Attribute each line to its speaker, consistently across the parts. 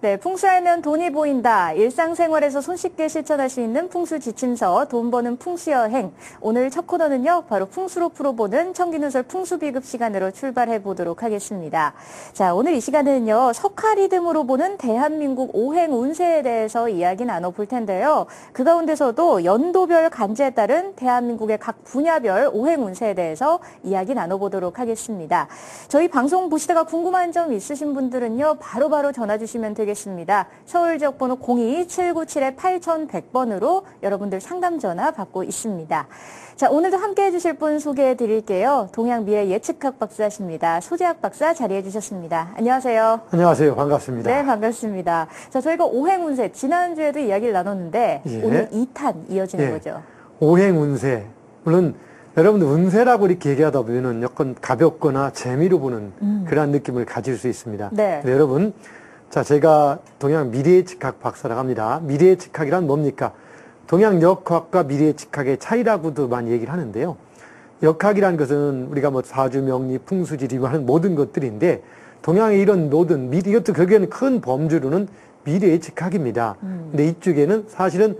Speaker 1: 네, 풍수하면 돈이 보인다. 일상생활에서 손쉽게 실천할 수 있는 풍수 지침서, 돈 버는 풍수 여행. 오늘 첫 코너는요, 바로 풍수로 풀어보는 청기누설 풍수 비급 시간으로 출발해 보도록 하겠습니다. 자, 오늘 이 시간에는요, 석화리듬으로 보는 대한민국 오행 운세에 대해서 이야기 나눠볼 텐데요. 그 가운데서도 연도별 간제에 따른 대한민국의 각 분야별 오행 운세에 대해서 이야기 나눠보도록 하겠습니다. 저희 방송 보시다가 궁금한 점 있으신 분들은요, 바로바로 전화 주시면 되겠습니다. 서울 지역번호 02-797-8100번으로 여러분들 상담 전화 받고 있습니다. 자, 오늘도 함께 해주실 분 소개해 드릴게요. 동양미래 예측학 박사십니다. 소재학 박사 자리해 주셨습니다. 안녕하세요.
Speaker 2: 안녕하세요. 반갑습니다.
Speaker 1: 네, 반갑습니다. 자, 저희가 오행운세, 지난주에도 이야기를 나눴는데
Speaker 2: 예.
Speaker 1: 오늘 2탄 이어지는 거죠.
Speaker 2: 오행운세. 물론 여러분들 운세라고 이렇게 얘기하다 보면 약간 가볍거나 재미로 보는 그런 느낌을 가질 수 있습니다.
Speaker 1: 네.
Speaker 2: 여러분, 자, 제가 동양 미래예측학 박사라고 합니다. 미래예측학이란 뭡니까? 동양 역학과 미래예측학의 차이라고도 많이 얘기를 하는데요. 역학이라는 것은 우리가 뭐 사주, 명리, 풍수지리 하는 모든 것들인데, 동양의 이런 모든 이것도 결국에는 큰 범주로는 미래예측학입니다. 근데 이쪽에는 사실은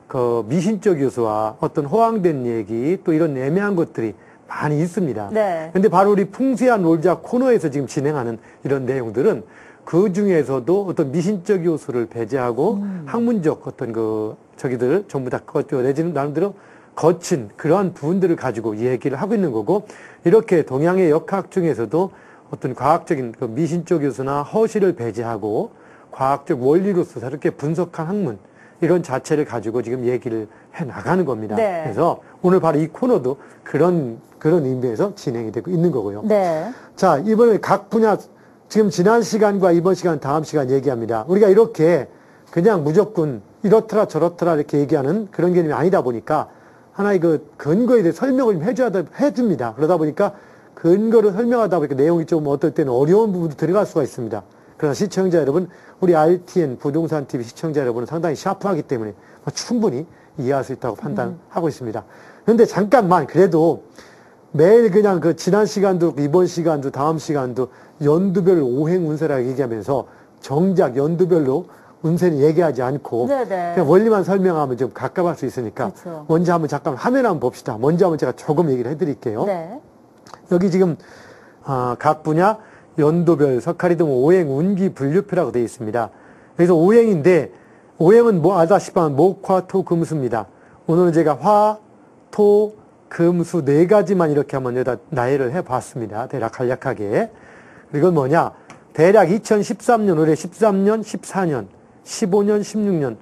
Speaker 2: 그 미신적 요소와 어떤 호황된 얘기 또 이런 애매한 것들이 많이 있습니다.
Speaker 1: 네.
Speaker 2: 근데 바로 우리 풍수야 놀자 코너에서 지금 진행하는 이런 내용들은 그 중에서도 어떤 미신적 요소를 배제하고 학문적 어떤 저기들 전부 다 내지는 나름대로 거친 그러한 부분들을 가지고 얘기를 하고 있는 거고, 이렇게 동양의 역학 중에서도 어떤 과학적인 그 미신적 요소나 허실을 배제하고 과학적 원리로서 이렇게 분석한 학문, 이런 자체를 가지고 지금 얘기를 해 나가는 겁니다.
Speaker 1: 네.
Speaker 2: 그래서 오늘 바로 이 코너도 그런 의미에서 진행이 되고 있는 거고요.
Speaker 1: 네.
Speaker 2: 자, 이번에 각 분야, 지금 지난 시간과 이번 시간, 다음 시간 얘기합니다. 우리가 이렇게 그냥 무조건 이렇더라 저렇더라 이렇게 얘기하는 그런 개념이 아니다 보니까 하나의 그 근거에 대해 설명을 좀 해줍니다. 그러다 보니까 근거를 설명하다 보니까 내용이 좀 어떨 때는 어려운 부분도 들어갈 수가 있습니다. 그러나 시청자 여러분, 우리 RTN 부동산 TV 시청자 여러분은 상당히 샤프하기 때문에 충분히 이해할 수 있다고 판단하고 있습니다. 그런데 잠깐만, 그래도 매일 그냥 그 지난 시간도 이번 시간도 다음 시간도 연도별 오행 운세라고 얘기하면서 정작 연도별로 운세는 얘기하지 않고 그냥 원리만 설명하면 좀 갑갑할 수 있으니까,
Speaker 1: 그렇죠.
Speaker 2: 먼저 한번 잠깐 화면 한번 봅시다. 먼저 한번 제가 조금 얘기를 해드릴게요.
Speaker 1: 네.
Speaker 2: 여기 지금 각 분야 연도별 석화리듬 오행 운기 분류표라고 되어 있습니다. 그래서 오행인데, 오행은 뭐 아다시피 목, 화, 토, 금수입니다. 오늘은 제가 화, 토, 금수 네 가지만 이렇게 한번 여기다 나열을 해봤습니다. 대략 간략하게. 그리고 뭐냐, 대략 2013년, 올해 13년, 14년, 15년, 16년,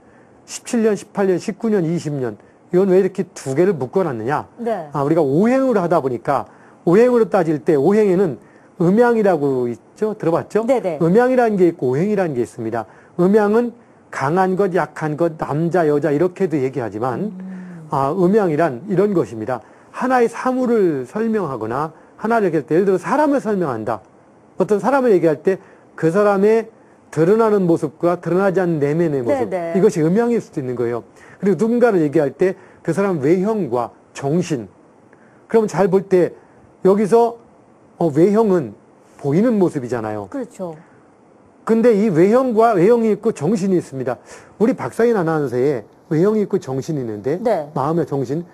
Speaker 2: 17년, 18년, 19년, 20년. 이건 왜 이렇게 두 개를 묶어놨느냐?
Speaker 1: 네.
Speaker 2: 우리가 오행으로 하다 보니까, 오행으로 따질 때 오행에는 음양이라고 있죠? 들어봤죠?
Speaker 1: 네네.
Speaker 2: 음양이라는 게 있고 오행이라는 게 있습니다. 음양은 강한 것, 약한 것, 남자, 여자 이렇게도 얘기하지만, 음양이란 이런 것입니다. 하나의 사물을 설명하거나 하나를 얘기할 때, 예를 들어 사람을 설명한다. 어떤 사람을 얘기할 때 그 사람의 드러나는 모습과 드러나지 않는 내면의 모습,
Speaker 1: 네네.
Speaker 2: 이것이 음양일 수도 있는 거예요. 그리고 누군가를 얘기할 때 그 사람 외형과 정신, 그러면 잘 볼 때 여기서 외형은 보이는 모습이잖아요.
Speaker 1: 그렇죠.
Speaker 2: 근데 이 외형과 외형이 있고 정신이 있습니다. 우리 박상인 아나운서에 외형이 있고 정신이 있는데,
Speaker 1: 네.
Speaker 2: 마음의 정신,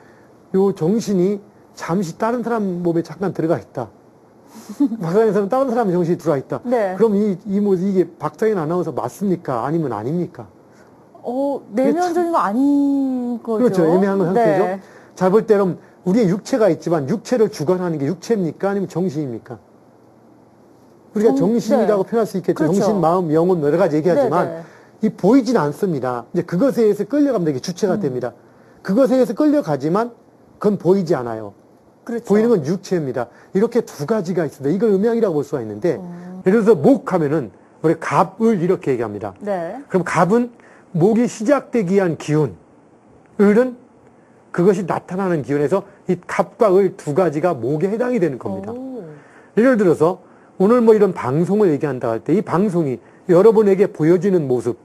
Speaker 2: 요 정신이 잠시 다른 사람 몸에 잠깐 들어가 있다. 박상인에서는 다른 사람의 정신이 들어가 있다.
Speaker 1: 네.
Speaker 2: 그럼 이 모습, 이게 박상인 아나운서 맞습니까? 아니면 아닙니까?
Speaker 1: 내면적인 거 아닌 거죠.
Speaker 2: 그렇죠. 애매한 건 상태죠.
Speaker 1: 네.
Speaker 2: 잘 볼 때 그럼 우리의 육체가 있지만 육체를 주관하는 게 육체입니까? 아니면 정신입니까? 우리가 정신이라고 표현할 수 있겠죠.
Speaker 1: 그렇죠.
Speaker 2: 정신, 마음, 영혼 여러 가지 얘기하지만
Speaker 1: 네네.
Speaker 2: 이 보이진 않습니다. 이제 그것에 의해서 끌려가면 이게 주체가 됩니다. 그것에 의해서 끌려가지만 그건 보이지 않아요.
Speaker 1: 그렇죠.
Speaker 2: 보이는 건 육체입니다. 이렇게 두 가지가 있습니다. 이걸 음양이라고 볼 수가 있는데, 예를 들어서 목 하면은 우리 갑을 이렇게 얘기합니다.
Speaker 1: 네.
Speaker 2: 그럼 갑은 목이 시작되기 위한 기운, 을은 그것이 나타나는 기운에서 이 갑과 을 두 가지가 목에 해당이 되는 겁니다. 예를 들어서 오늘 뭐 이런 방송을 얘기한다 할 때 이 방송이 여러분에게 보여지는 모습이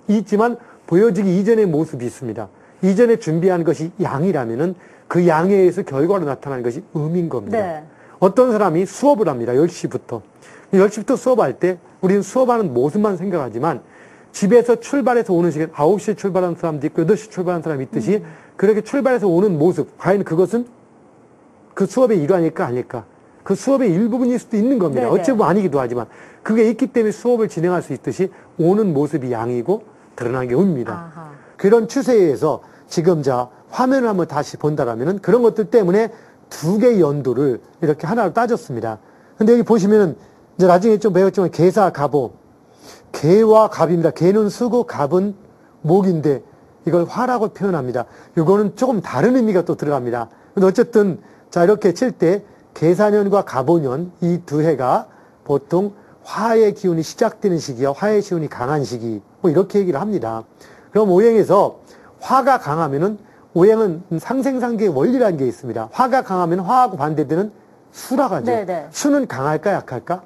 Speaker 2: 있지만 보여지기 이전의 모습이 있습니다. 이전에 준비한 것이 양이라면은 그 양에 의해서 결과로 나타나는 것이 음인 겁니다.
Speaker 1: 네.
Speaker 2: 어떤 사람이 수업을 합니다. 10시부터. 10시부터 수업할 때 우리는 수업하는 모습만 생각하지만 집에서 출발해서 오는 시간 9시에 출발하는 사람도 있고 8시 출발하는 사람이 있듯이 그렇게 출발해서 오는 모습 과연 그것은 그 수업의 일환일까 아닐까? 그 수업의 일부분일 수도 있는 겁니다.
Speaker 1: 네네.
Speaker 2: 어찌 보면 아니기도 하지만 그게 있기 때문에 수업을 진행할 수 있듯이 오는 모습이 양이고 드러나는 게 음입니다.
Speaker 1: 아하.
Speaker 2: 그런 추세에 의해서 지금 자 화면을 한번 다시 본다라면은 그런 것들 때문에 두 개의 연도를 이렇게 하나로 따졌습니다. 근데 여기 보시면은 이제 나중에 좀 배웠지만 개사 갑오 개와 갑입니다. 개는 수고 갑은 목인데 이걸 화라고 표현합니다. 이거는 조금 다른 의미가 또 들어갑니다. 근데 어쨌든 자 이렇게 칠 때 개사년과 갑오년 이 두 해가 보통 화의 기운이 시작되는 시기와 화의 기운이 강한 시기 뭐 이렇게 얘기를 합니다. 그럼 오행에서 화가 강하면은 오행은 상생상계의 원리라는 게 있습니다. 화가 강하면 화하고 반대되는 수라고 하죠.
Speaker 1: 네네.
Speaker 2: 수는 강할까 약할까?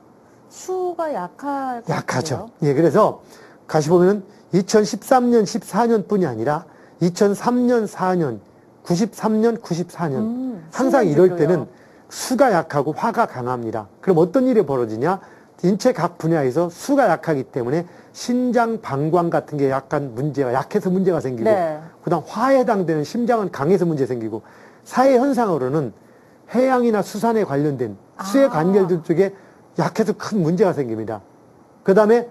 Speaker 1: 수가 약할 것
Speaker 2: 약하죠.
Speaker 1: 같아요.
Speaker 2: 예, 그래서 가시 보면은 2013년, 14년 뿐이 아니라 2003년, 4년, 93년, 94년 항상 이럴
Speaker 1: 수면들로요.
Speaker 2: 때는 수가 약하고 화가 강합니다. 그럼 어떤 일이 벌어지냐? 인체 각 분야에서 수가 약하기 때문에 신장, 방광 같은 게 약간 문제가 약해서 문제가 생기고
Speaker 1: 네.
Speaker 2: 그다음 화에 해당되는 심장은 강해서 문제 생기고 사회 현상으로는 해양이나 수산에 관련된 수의 관계들 쪽에 약해서 큰 문제가 생깁니다. 그 다음에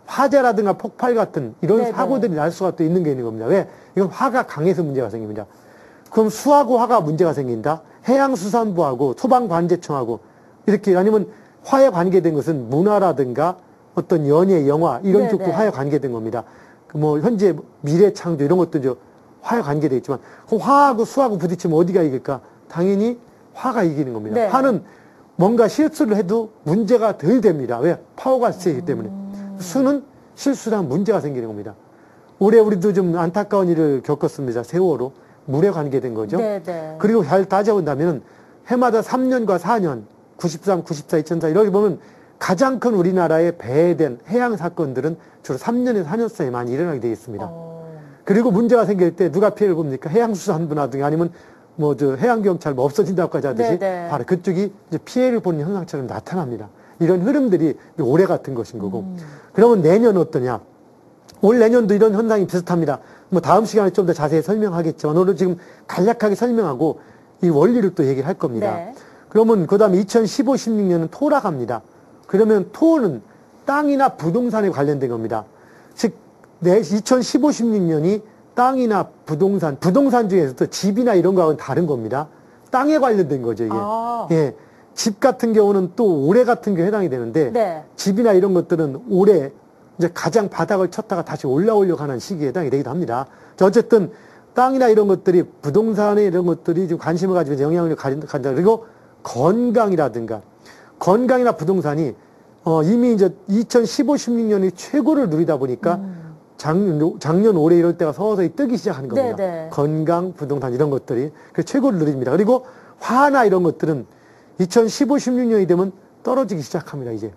Speaker 2: 화재라든가 폭발 같은 이런
Speaker 1: 네네.
Speaker 2: 사고들이 날 수가 또 있는 게 있는 겁니다. 왜? 이건 화가 강해서 문제가 생깁니다. 그럼 수하고 화가 문제가 생긴다? 해양수산부하고 소방관제청하고 이렇게 아니면 화에 관계된 것은 문화라든가 어떤 연예, 영화 이런
Speaker 1: 네네.
Speaker 2: 쪽도 화에 관계된 겁니다. 그 뭐 현재 미래창조 이런 것도 이제 화에 관계되어 있지만 그럼 화하고 수하고 부딪히면 어디가 이길까? 당연히 화가 이기는 겁니다.
Speaker 1: 네.
Speaker 2: 화는 뭔가 실수를 해도 문제가 덜 됩니다. 왜? 파워가 세기 때문에. 수는 실수를 하면 문제가 생기는 겁니다. 올해 우리도 좀 안타까운 일을 겪었습니다. 세월호. 물에 관계된 거죠.
Speaker 1: 네네.
Speaker 2: 그리고 잘 따져본다면 해마다 3년과 4년, 93, 94, 2004 이렇게 보면 가장 큰 우리나라의 배회된 해양 사건들은 주로 3년에서 4년 사이에 많이 일어나게 되어 있습니다. 그리고 문제가 생길 때 누가 피해를 봅니까? 해양수산부라든가 아니면 뭐 저 해양경찰 뭐 없어진다고까지 하듯이
Speaker 1: 네네.
Speaker 2: 바로 그쪽이 이제 피해를 보는 현상처럼 나타납니다. 이런 흐름들이 올해 같은 것인 거고. 그러면 내년 어떠냐? 올 내년도 이런 현상이 비슷합니다. 뭐 다음 시간에 좀 더 자세히 설명하겠지만 오늘 지금 간략하게 설명하고 이 원리를 또 얘기를 할 겁니다.
Speaker 1: 네.
Speaker 2: 그러면 그 다음에 2015, 16년은 토라 갑니다. 그러면 토는 땅이나 부동산에 관련된 겁니다. 즉, 2015, 16년이 땅이나 부동산 중에서도 집이나 이런 거하고는 다른 겁니다. 땅에 관련된 거죠, 이게.
Speaker 1: 아.
Speaker 2: 예. 집 같은 경우는 또 올해 같은 경우에 해당이 되는데,
Speaker 1: 네.
Speaker 2: 집이나 이런 것들은 올해 이제 가장 바닥을 쳤다가 다시 올라오려고 하는 시기에 해당이 되기도 합니다. 자, 어쨌든 땅이나 이런 것들이 부동산에 이런 것들이 좀 관심을 가지면서 영향력을 가진다. 그리고 건강이라든가 건강이나 부동산이 이미 이제 2015, 16년이 최고를 누리다 보니까 작년 올해 이럴 때가 서서히 뜨기 시작하는 겁니다.
Speaker 1: 네네.
Speaker 2: 건강, 부동산 이런 것들이 그 최고를 누립니다. 그리고 화나 이런 것들은 2015, 16년이 되면 떨어지기 시작합니다. 이제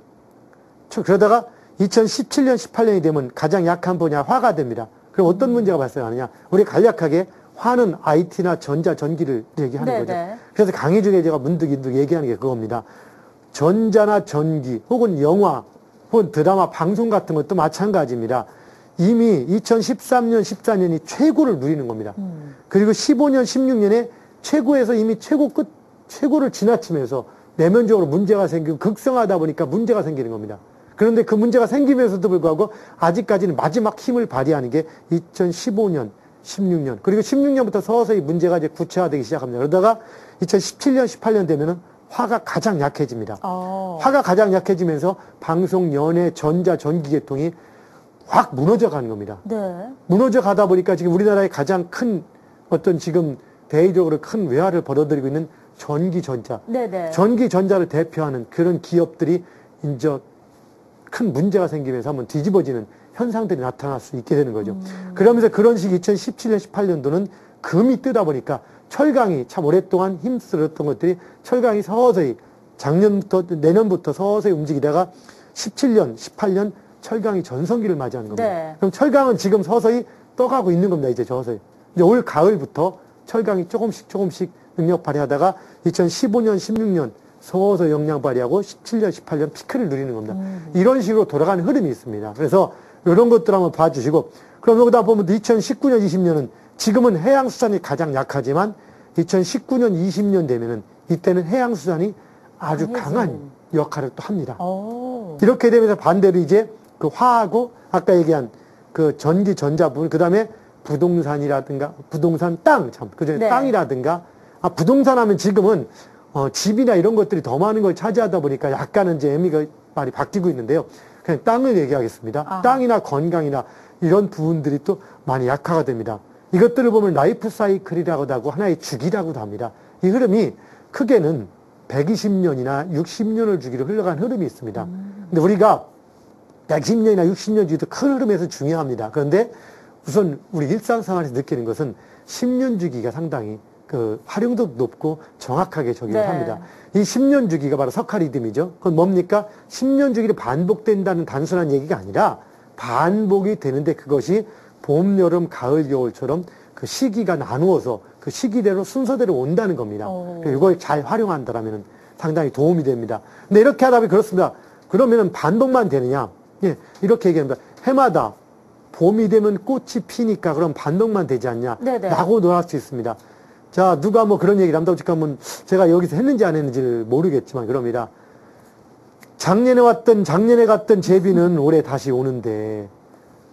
Speaker 2: 그러다가 2017년, 18년이 되면 가장 약한 분야 화가 됩니다. 그럼 어떤 문제가 발생하느냐? 우리 간략하게 화는 IT나 전자, 전기를 얘기하는
Speaker 1: 네네.
Speaker 2: 거죠. 그래서 강의 중에 제가 문득 얘기하는 게 그겁니다. 전자나 전기 혹은 영화 혹은 드라마, 방송 같은 것도 마찬가지입니다. 이미 2013년, 14년이 최고를 누리는 겁니다. 그리고 15년, 16년에 최고에서 이미 최고를 지나치면서 내면적으로 문제가 생기고 극성하다 보니까 문제가 생기는 겁니다. 그런데 그 문제가 생기면서도 불구하고 아직까지는 마지막 힘을 발휘하는 게 2015년, 16년 그리고 16년부터 서서히 문제가 이제 구체화되기 시작합니다. 그러다가 2017년, 18년 되면은 화가 가장 약해집니다. 화가 가장 약해지면서 방송, 연예, 전자, 전기 계통이 확 무너져 가는 겁니다.
Speaker 1: 네.
Speaker 2: 무너져 가다 보니까 지금 우리나라의 가장 큰 어떤 지금 대의적으로 큰 외화를 벌어들이고 있는 전기전자.
Speaker 1: 네네.
Speaker 2: 전기전자를 대표하는 그런 기업들이 이제 큰 문제가 생기면서 한번 뒤집어지는 현상들이 나타날 수 있게 되는 거죠. 그러면서 그런 시기 2017년, 18년도는 금이 뜨다 보니까 철강이 참 오랫동안 힘쓸었던 것들이 철강이 서서히 작년부터 내년부터 서서히 움직이다가 17년, 18년 철강이 전성기를 맞이하는 겁니다.
Speaker 1: 네.
Speaker 2: 그럼 철강은 지금 서서히 떠가고 있는 겁니다. 이제 서서히. 이제 올 가을부터 철강이 조금씩 능력 발휘하다가 2015년, 16년 서서히 역량 발휘하고 17년, 18년 피크를 누리는 겁니다. 이런 식으로 돌아가는 흐름이 있습니다. 그래서 이런 것들 한번 봐주시고, 그럼 여기다 보면 2019년, 20년은 지금은 해양수산이 가장 약하지만 2019년, 20년 되면은 이때는 해양수산이 아주 강한 역할을 또 합니다. 이렇게 되면서 반대로 이제 그 화하고 아까 얘기한 그 전기, 전자 부분, 그 다음에 부동산이라든가, 부동산 땅, 참, 그 전에
Speaker 1: 네.
Speaker 2: 땅이라든가, 부동산 하면 지금은 집이나 이런 것들이 더 많은 걸 차지하다 보니까 약간은 이제 의미가 많이 바뀌고 있는데요. 그냥 땅을 얘기하겠습니다.
Speaker 1: 아하.
Speaker 2: 땅이나 건강이나 이런 부분들이 또 많이 약화가 됩니다. 이것들을 보면 라이프 사이클이라고도 하고 하나의 주기라고도 합니다. 이 흐름이 크게는 120년이나 60년을 주기로 흘러간 흐름이 있습니다. 근데 우리가 110년이나 60년 주기도 큰 흐름에서 중요합니다. 그런데 우선 우리 일상생활에서 느끼는 것은 10년 주기가 상당히 그 활용도도 높고 정확하게 적용을
Speaker 1: 네.
Speaker 2: 합니다. 이 10년 주기가 바로 석가리즘이죠. 그건 뭡니까? 10년 주기를 반복된다는 단순한 얘기가 아니라 반복이 되는데 그것이 봄, 여름, 가을, 겨울처럼 그 시기가 나누어서 그 시기대로 순서대로 온다는 겁니다. 이걸 잘 활용한다면 상당히 도움이 됩니다. 근데 이렇게 하다 보면 그렇습니다. 그러면은 반복만 되느냐? 예, 이렇게 얘기합니다. 해마다 봄이 되면 꽃이 피니까 그럼 반복만 되지 않냐?
Speaker 1: 네네.
Speaker 2: 라고 논할 수 있습니다. 자, 누가 뭐 그런 얘기를 한다고 하면 제가 여기서 했는지 안 했는지를 모르겠지만 그럽니다. 작년에 갔던 제비는 올해 다시 오는데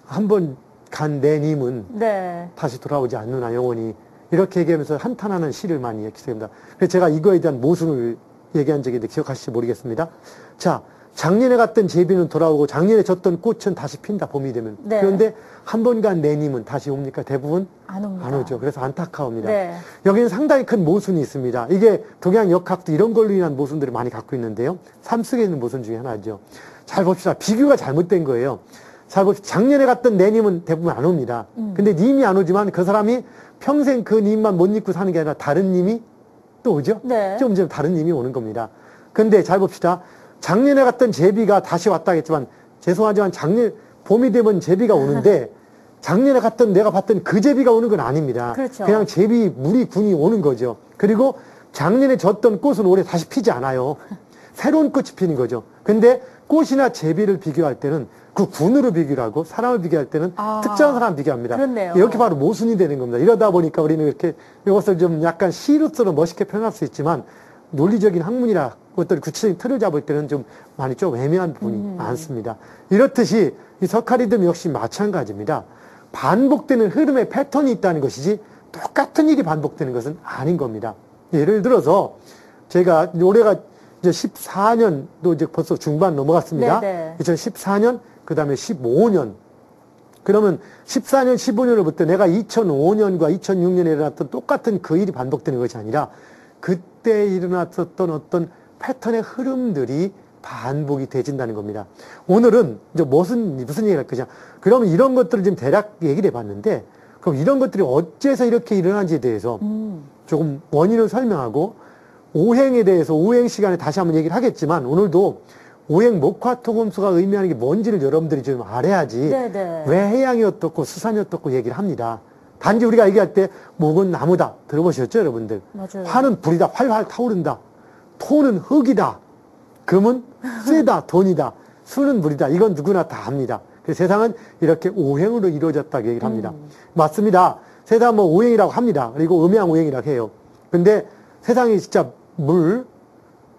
Speaker 2: 한번 간 내 님은
Speaker 1: 네.
Speaker 2: 다시 돌아오지 않느나 영원히 이렇게 얘기하면서 한탄하는 시를 많이 기록합니다. 그래서 제가 이거에 대한 모순을 얘기한 적이 있는데 기억하실지 모르겠습니다. 자, 작년에 갔던 제비는 돌아오고 작년에 졌던 꽃은 다시 핀다 봄이 되면.
Speaker 1: 네.
Speaker 2: 그런데 한 번 간 내님은 다시 옵니까? 대부분
Speaker 1: 안 옵니다.
Speaker 2: 안 오죠. 그래서 안타까웁니다.
Speaker 1: 네.
Speaker 2: 여기는 상당히 큰 모순이 있습니다. 이게 동양 역학도 이런 걸로 인한 모순들을 많이 갖고 있는데요. 삶 속에 있는 모순 중에 하나죠. 잘 봅시다. 비교가 잘못된 거예요. 잘 봅시다. 작년에 갔던 내님은 대부분 안 옵니다. 근데 님이 안 오지만 그 사람이 평생 그 님만 못 잊고 사는 게 아니라 다른 님이 또 오죠?
Speaker 1: 네.
Speaker 2: 좀 다른 님이 오는 겁니다. 근데 잘 봅시다. 작년에 갔던 제비가 다시 왔다 했지만 죄송하지만 봄이 되면 제비가 오는데 작년에 갔던 내가 봤던 그 제비가 오는 건 아닙니다.
Speaker 1: 그렇죠.
Speaker 2: 그냥 제비 무리 군이 오는 거죠. 그리고 작년에 졌던 꽃은 올해 다시 피지 않아요. 새로운 꽃이 피는 거죠. 근데 꽃이나 제비를 비교할 때는 그 군으로 비교를 하고 사람을 비교할 때는 특정한 사람 비교합니다.
Speaker 1: 그렇네요.
Speaker 2: 이렇게 바로 모순이 되는 겁니다. 이러다 보니까 우리는 이렇게 이것을 좀 약간 시로서로 멋있게 표현할 수 있지만 논리적인 학문이라 어떤 구체적인 틀을 잡을 때는 좀 많이 좀 애매한 부분이 많습니다. 이렇듯이 이 석가리즘 역시 마찬가지입니다. 반복되는 흐름의 패턴이 있다는 것이지 똑같은 일이 반복되는 것은 아닌 겁니다. 예를 들어서 제가 올해가 이제 14년도 이제 벌써 중반 넘어갔습니다.
Speaker 1: 네네.
Speaker 2: 2014년, 그 다음에 15년. 그러면 14년, 15년으로부터 내가 2005년과 2006년에 일어났던 똑같은 그 일이 반복되는 것이 아니라 그때 일어났었던 어떤 패턴의 흐름들이 반복이 되진다는 겁니다. 오늘은 이제 무슨 얘기를 할 거냐. 그러면 이런 것들을 지금 대략 얘기를 해봤는데, 그럼 이런 것들이 어째서 이렇게 일어난지에 대해서 조금 원인을 설명하고, 오행에 대해서 오행 시간에 다시 한번 얘기를 하겠지만, 오늘도 오행 목화토금수가 의미하는 게 뭔지를 여러분들이 좀 알아야지,
Speaker 1: 네네.
Speaker 2: 왜 해양이 어떻고 수산이 어떻고 얘기를 합니다. 단지 우리가 얘기할 때 목은 나무다. 들어보셨죠, 여러분들?
Speaker 1: 맞아요.
Speaker 2: 화는 불이다. 활활 타오른다. 토는 흙이다. 금은 쇠다. 돈이다. 수는 물이다. 이건 누구나 다 압니다. 그래서 세상은 이렇게 오행으로 이루어졌다고 얘기를 합니다. 맞습니다. 세상은 뭐 오행이라고 합니다. 그리고 음양 오행이라고 해요. 근데 세상이 진짜 물,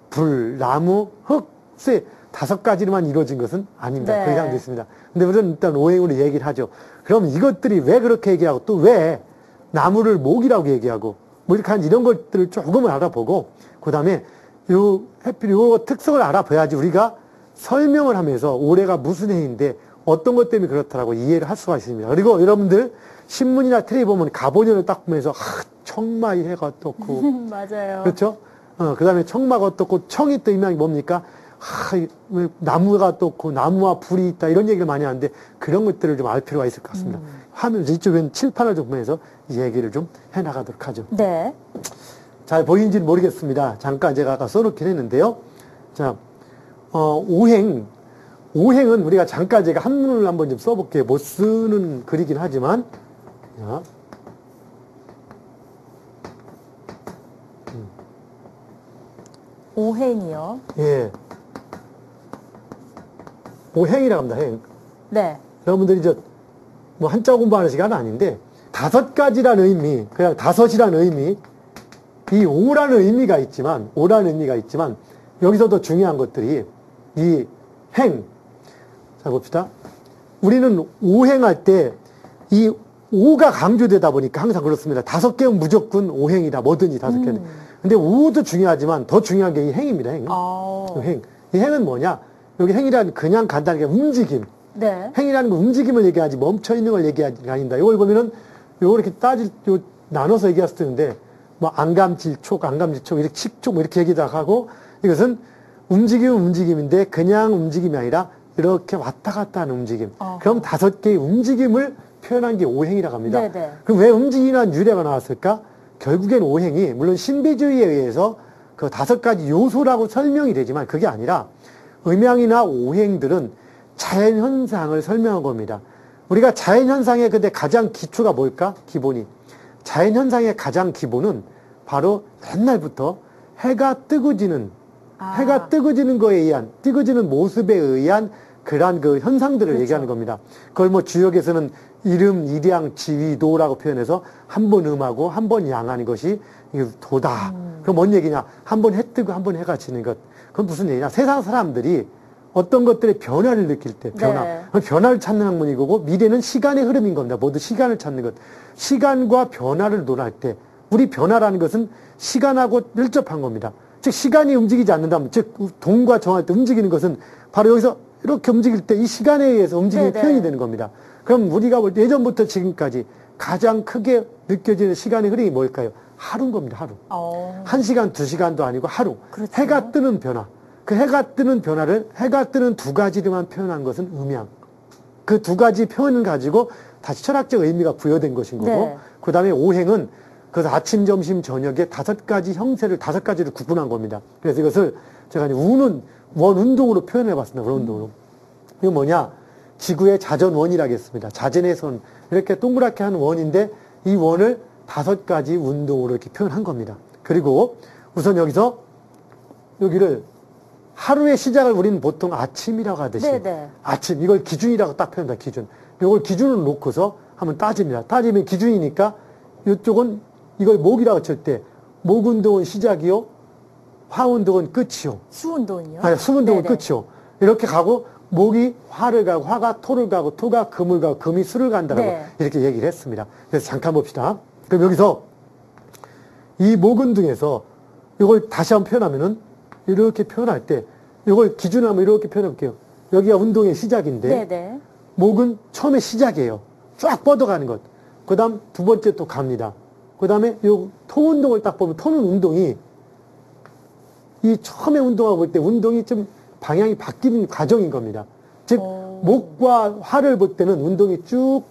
Speaker 2: 불, 나무, 흙, 쇠 5가지로만 이루어진 것은 아닙니다.
Speaker 1: 네.
Speaker 2: 그 이상도 있습니다. 근데 우리는 일단 오행으로 얘기를 하죠. 그럼 이것들이 왜 그렇게 얘기하고 또 왜 나무를 목이라고 얘기하고 뭐 이렇게 하는지 이런 것들을 조금은 알아보고 그 다음에 해필 요 특성을 알아봐야지 우리가 설명을 하면서 올해가 무슨 해인데 어떤 것 때문에 그렇다라고 이해를 할 수가 있습니다. 그리고 여러분들 신문이나 텔레비 보면 가보년을 딱 보면서 청마의 해가 어떻고
Speaker 1: 맞아요.
Speaker 2: 그렇죠? 그 다음에 청마가 어떻고 청이 또 의미하는 게 뭡니까? 나무가 어떻고 나무와 불이 있다 이런 얘기를 많이 하는데 그런 것들을 좀 알 필요가 있을 것 같습니다. 화면 이쪽엔 칠판을 좀 보면서 이 얘기를 좀 해나가도록 하죠.
Speaker 1: 네.
Speaker 2: 잘 보이는지는 모르겠습니다. 잠깐 제가 아까 써놓긴 했는데요. 자, 오행은 우리가 잠깐 제가 한문을 한번 좀 써볼게요. 못 쓰는 글이긴 하지만. 자.
Speaker 1: 오행이요.
Speaker 2: 예. 오행이라고 합니다, 행.
Speaker 1: 네.
Speaker 2: 여러분들이 뭐 한자 공부하는 시간은 아닌데, 5가지라는 의미, 그냥 5이라는 의미, 이 5라는 의미가 있지만, 여기서도 중요한 것들이 이 행. 자, 봅시다. 우리는 5행할 때 이 5가 강조되다 보니까 항상 그렇습니다. 5개는 무조건 5행이다. 뭐든지 5개는. 근데 5도 중요하지만 더 중요한 게 이 행입니다. 행. 행. 이 행은 뭐냐? 여기 행이라는 그냥 간단하게 움직임.
Speaker 1: 네.
Speaker 2: 행이라는 건 움직임을 얘기하지 멈춰 있는 걸 얘기하지 아닙니다. 이걸 보면은 요거 이렇게 나눠서 얘기할 수도 있는데 뭐 안감질촉 이렇게 칙촉 뭐 이렇게 얘기도 하고 이것은 움직임인데 그냥 움직임이 아니라 이렇게 왔다 갔다 하는 움직임. 그럼 5개의 움직임을 표현한 게 5행이라고 합니다.
Speaker 1: 네네.
Speaker 2: 그럼 왜 움직임이라는 유래가 나왔을까? 결국엔 5행이 물론 신비주의에 의해서 그 5가지 요소라고 설명이 되지만 그게 아니라 음양이나 5행들은 자연현상을 설명한 겁니다. 우리가 자연현상의 근데 가장 기초가 뭘까? 기본이. 자연현상의 가장 기본은 바로 옛날부터 해가 뜨거지는 거에 의한, 뜨거지는 모습에 의한 그러한 그 현상들을 그렇죠. 얘기하는 겁니다. 그걸 뭐 주역에서는 이름, 일양, 지위도라고 표현해서 한 번 음하고 한 번 양하는 것이 도다. 그럼 뭔 얘기냐? 한 번 해 뜨고 한 번 해가 지는 것. 그건 무슨 얘기냐? 세상 사람들이 어떤 것들의 변화를 느낄 때,
Speaker 1: 네.
Speaker 2: 변화를 찾는 학문이고, 미래는 시간의 흐름인 겁니다. 모두 시간을 찾는 것. 시간과 변화를 논할 때, 우리 변화라는 것은 시간하고 밀접한 겁니다. 즉, 시간이 움직이지 않는다면, 즉, 동과 정할 때 움직이는 것은 바로 여기서 이렇게 움직일 때 이 시간에 의해서 움직임이
Speaker 1: 네네.
Speaker 2: 표현이 되는 겁니다. 그럼 우리가 볼 때 예전부터 지금까지 가장 크게 느껴지는 시간의 흐름이 뭘까요? 하루인 겁니다, 하루. 1시간, 2시간도 아니고 하루.
Speaker 1: 그렇죠.
Speaker 2: 해가 뜨는 변화. 그 해가 뜨는 변화를 해가 뜨는 2가지로만 표현한 것은 음양. 그 2가지 표현을 가지고 다시 철학적 의미가 부여된 것인 거고
Speaker 1: 네.
Speaker 2: 그 다음에 5행은 그래서 아침, 점심, 저녁에 5가지 형태를 5가지를 구분한 겁니다. 그래서 이것을 제가 우는 원운동으로 표현해 봤습니다. 원운동으로. 이거 뭐냐? 지구의 자전원이라고 했습니다. 자전의 선. 이렇게 동그랗게 하는 원인데 이 원을 5가지 운동으로 이렇게 표현한 겁니다. 그리고 우선 여기를 하루의 시작을 우리는 보통 아침이라고 하듯이
Speaker 1: 네네.
Speaker 2: 아침 이걸 기준이라고 딱 표현합니다. 기준. 이걸 기준으로 놓고서 한번 따집니다. 따지면 기준이니까 이쪽은 이걸 목이라고 칠 때 목 운동은 시작이요. 화 운동은 끝이요.
Speaker 1: 수 운동이요?
Speaker 2: 아니, 수 운동은 끝이요. 이렇게 가고 목이 화를 가고 화가 토를 가고 토가 금을 가고 금이 수를 간다라고
Speaker 1: 네.
Speaker 2: 이렇게 얘기를 했습니다. 그래서 잠깐 봅시다. 그럼 여기서 이 목 운동에서 이걸 다시 한번 표현하면은 이렇게 표현할 때 이걸 기준으로 한번 이렇게 표현해 볼게요. 여기가 운동의 시작인데
Speaker 1: 네네.
Speaker 2: 목은 처음에 시작이에요. 쫙 뻗어가는 것. 그 다음 2번째 또 갑니다. 그 다음에 요 토 운동을 딱 보면 토는 운동이 이 처음에 운동하고 볼 때 운동이 좀 방향이 바뀌는 과정인 겁니다. 즉 목과 화를 볼 때는 운동이 쭉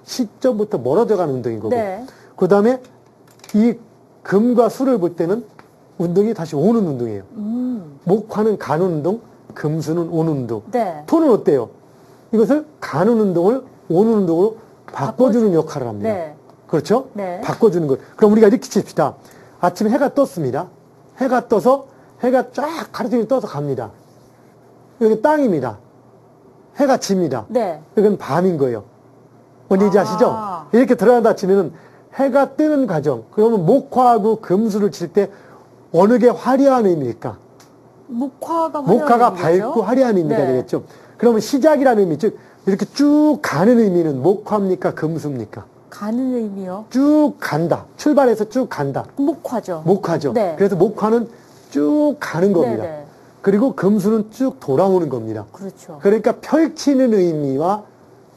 Speaker 2: 시점부터 멀어져 가는 운동인 거고
Speaker 1: 네.
Speaker 2: 그 다음에 이 금과 수를 볼 때는 운동이 다시 오는 운동이에요. 목화는 가는 운동, 금수는 오는 운동.
Speaker 1: 네.
Speaker 2: 토는 어때요? 이것을 가는 운동을 오는 운동으로 바꿔주는 역할을 합니다.
Speaker 1: 네.
Speaker 2: 그렇죠?
Speaker 1: 네.
Speaker 2: 바꿔주는 것. 그럼 우리가 이렇게 칩시다. 아침에 해가 떴습니다. 해가 떠서 해가 쫙 가로등이 떠서 갑니다. 여기 땅입니다. 해가 집니다.
Speaker 1: 네.
Speaker 2: 이건 밤인 거예요. 뭔지 아시죠? 이렇게 들어간다 치면은 해가 뜨는 과정. 그러면 목화하고 금수를 칠 때 어느 게 화려한 의미일까? 목화가 밝고 화려한 의미가
Speaker 1: 네.
Speaker 2: 되겠죠. 그러면 시작이라는 의미, 즉 이렇게 쭉 가는 의미는 목화입니까? 금수입니까?
Speaker 1: 가는 의미요?
Speaker 2: 쭉 간다. 출발해서 쭉 간다.
Speaker 1: 목화죠.
Speaker 2: 목화죠.
Speaker 1: 네.
Speaker 2: 그래서 목화는 쭉 가는 겁니다.
Speaker 1: 네네.
Speaker 2: 그리고 금수는 쭉 돌아오는 겁니다.
Speaker 1: 그렇죠.
Speaker 2: 그러니까 펼치는 의미와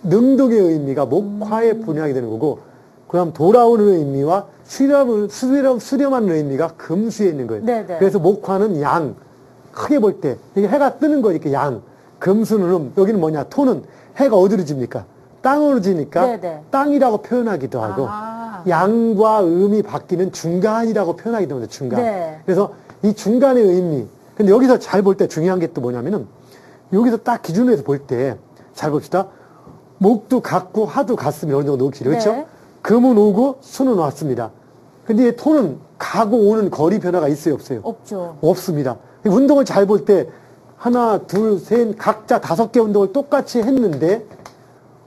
Speaker 2: 능동의 의미가 목화에 분양이 되는 거고, 그 다음 돌아오는 의미와 수렴하는 의미가 금수에 있는 거예요.
Speaker 1: 네네.
Speaker 2: 그래서 목화는 양, 크게 볼 때, 이게 해가 뜨는 거니까 양, 금수는 여기는 뭐냐, 토는 해가 어디로 집니까? 땅으로 지니까
Speaker 1: 네네.
Speaker 2: 땅이라고 표현하기도 하고, 양과 음이 바뀌는 중간이라고 표현하기도 합니다. 중간.
Speaker 1: 네.
Speaker 2: 그래서 이 중간의 의미. 근데 여기서 잘 볼 때 중요한 게 또 뭐냐면은, 여기서 딱 기준으로 해서 볼 때, 잘 봅시다. 목도 같고 화도 같습니다. 어느 정도 높이. 그렇죠?
Speaker 1: 네.
Speaker 2: 금은 오고 수는 왔습니다. 근데 이 토는 가고 오는 거리 변화가 있어요, 없어요?
Speaker 1: 없죠.
Speaker 2: 없습니다. 운동을 잘 볼 때, 하나, 둘, 셋, 각자 5개 운동을 똑같이 했는데,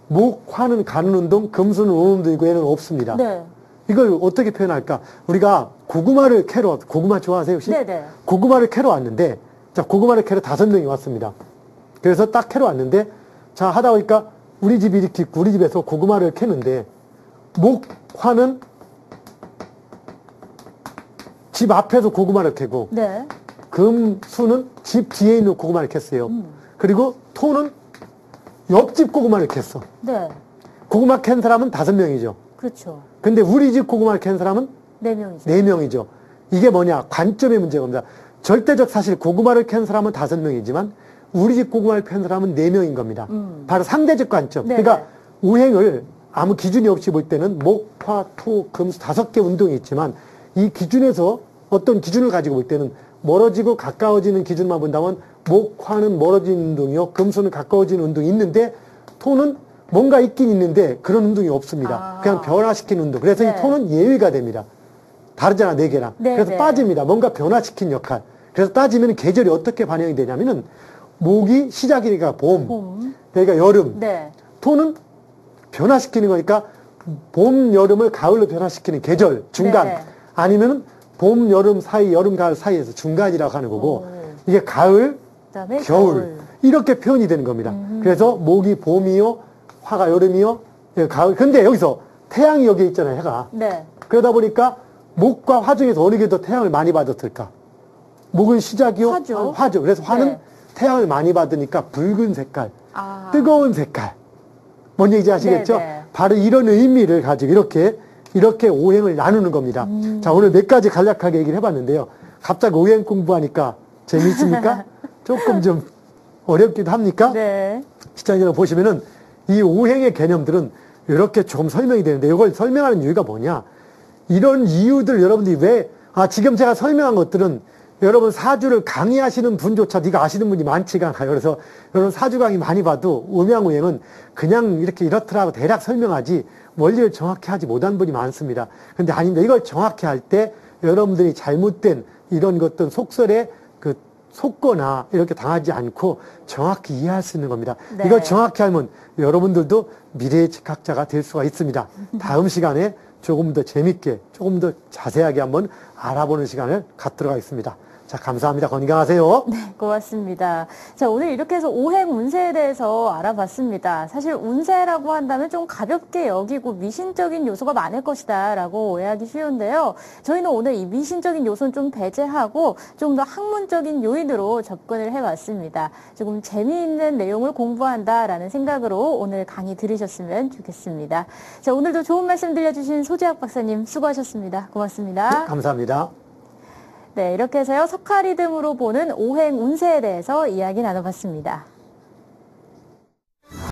Speaker 2: 목, 화는 가는 운동, 금수는 오는 운동이고 얘는 없습니다.
Speaker 1: 네.
Speaker 2: 이걸 어떻게 표현할까? 우리가 고구마를 캐러, 고구마 좋아하세요, 혹시?
Speaker 1: 네네.
Speaker 2: 고구마를 캐러 왔는데, 자, 고구마를 캐러 5명이 왔습니다. 그래서 딱 캐러 왔는데, 자, 하다 보니까 우리 집이 이렇게 있고, 우리 집에서 고구마를 캐는데, 목, 화는 집 앞에서 고구마를 캐고,
Speaker 1: 네.
Speaker 2: 금, 수는 집 뒤에 있는 고구마를 캤어요. 그리고 토는 옆집 고구마를 캤어.
Speaker 1: 네.
Speaker 2: 고구마 캔 사람은 5명이죠.
Speaker 1: 그렇죠.
Speaker 2: 근데 우리 집 고구마를 캔 사람은
Speaker 1: 4명이죠.
Speaker 2: 4명이죠. 이게 뭐냐? 관점의 문제가 옵니다. 절대적 사실 고구마를 캔 사람은 5명이지만 우리 집 고구마를 캔 사람은 4명인 겁니다. 바로 상대적 관점.
Speaker 1: 네네.
Speaker 2: 그러니까 오행을 아무 기준이 없이 볼 때는 목, 화, 토, 금, 5개 운동이 있지만 이 기준에서 어떤 기준을 가지고 볼 때는 멀어지고 가까워지는 기준만 본다면 목, 화는 멀어지는 운동이요. 금수는 가까워지는 운동이 있는데 토는 뭔가 있긴 있는데 그런 운동이 없습니다. 그냥 변화시키는 운동. 그래서
Speaker 1: 네.
Speaker 2: 이 토는 예외가 됩니다. 다르잖아, 4개랑.
Speaker 1: 네,
Speaker 2: 그래서
Speaker 1: 네.
Speaker 2: 빠집니다. 뭔가 변화시킨 역할. 그래서 따지면 계절이 어떻게 반영이 되냐면은 목이 시작이니까 봄. 그러니까 여름.
Speaker 1: 네.
Speaker 2: 토는 변화시키는 거니까 봄, 여름을 가을로 변화시키는 계절, 중간.
Speaker 1: 네네.
Speaker 2: 아니면은 봄, 여름 사이, 여름, 가을 사이에서 중간이라고 하는 거고 이게 가을,
Speaker 1: 그다음에
Speaker 2: 겨울. 이렇게 표현이 되는 겁니다. 그래서 목이 봄이요, 화가 여름이요, 가을. 근데 여기서 태양이 여기에 있잖아요, 해가.
Speaker 1: 네.
Speaker 2: 그러다 보니까 목과 화 중에서 어느 게 더 태양을 많이 받았을까? 목은 시작이요?
Speaker 1: 화죠.
Speaker 2: 화죠. 그래서 화는
Speaker 1: 네.
Speaker 2: 태양을 많이 받으니까 붉은 색깔,
Speaker 1: 아.
Speaker 2: 뜨거운 색깔. 뭔 얘기인지 아시겠죠?
Speaker 1: 네네.
Speaker 2: 바로 이런 의미를 가지고 이렇게 오행을 나누는 겁니다. 자, 오늘 몇 가지 간략하게 얘기를 해봤는데요. 갑자기 오행 공부하니까 재미있습니까? 조금 좀 어렵기도 합니까?
Speaker 1: 네.
Speaker 2: 시청자 여러분 보시면은 이 오행의 개념들은 이렇게 좀 설명이 되는데 이걸 설명하는 이유가 뭐냐? 이런 이유들 여러분들이 지금 제가 설명한 것들은 여러분 사주를 강의하시는 분조차 네가 아시는 분이 많지가 않아요. 그래서 여러분 사주 강의 많이 봐도 음양오행은 그냥 이렇게 이렇더라고 대략 설명하지 원리를 정확히 하지 못한 분이 많습니다. 근데 아닌데 이걸 정확히 할 때 여러분들이 잘못된 이런 것들 속설에 속거나 이렇게 당하지 않고 정확히 이해할 수 있는 겁니다.
Speaker 1: 네.
Speaker 2: 이걸 정확히 알면 여러분들도 미래의 즉학자가 될 수가 있습니다. 다음 시간에 조금 더 재밌게, 조금 더 자세하게 한번 알아보는 시간을 갖도록 하겠습니다. 자, 감사합니다. 건강하세요.
Speaker 1: 네, 고맙습니다. 자, 오늘 이렇게 해서 오행 운세에 대해서 알아봤습니다. 사실 운세라고 한다면 좀 가볍게 여기고 미신적인 요소가 많을 것이다 라고 오해하기 쉬운데요. 저희는 오늘 이 미신적인 요소는 좀 배제하고 좀 더 학문적인 요인으로 접근을 해봤습니다. 조금 재미있는 내용을 공부한다라는 생각으로 오늘 강의 들으셨으면 좋겠습니다. 자, 오늘도 좋은 말씀 들려주신 소재학 박사님 수고하셨습니다. 고맙습니다.
Speaker 2: 네, 감사합니다.
Speaker 1: 네, 이렇게 해서요, 석화 리듬으로 보는 오행 운세에 대해서 이야기 나눠봤습니다.